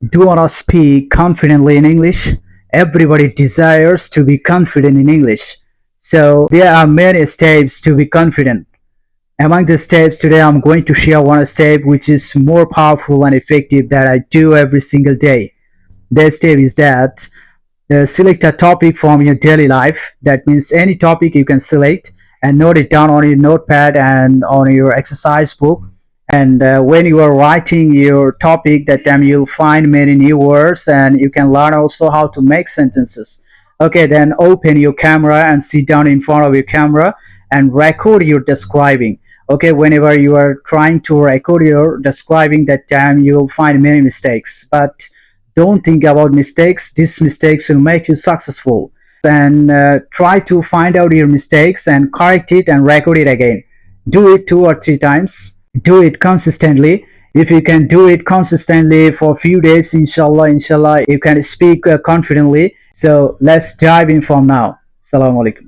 Do you want to speak confidently in English? Everybody desires to be confident in English. So there are many steps to be confident. Among the steps today, I'm going to share one step which is more powerful and effective that I do every single day. The step is that select a topic from your daily life. That means any topic you can select and note it down on your notepad and on your exercise book. And when you are writing your topic, that time you'll find many new words and you can learn also how to make sentences. Okay, then open your camera and sit down in front of your camera and record your describing. Okay, whenever you are trying to record your describing, that time you will find many mistakes, but don't think about mistakes. These mistakes will make you successful. And try to find out your mistakes and correct it and record it again. Do it 2 or 3 times. Do it consistently. If you can do it consistently for a few days, inshallah, you can speak confidently. So let's dive in from now. Assalamu alaikum.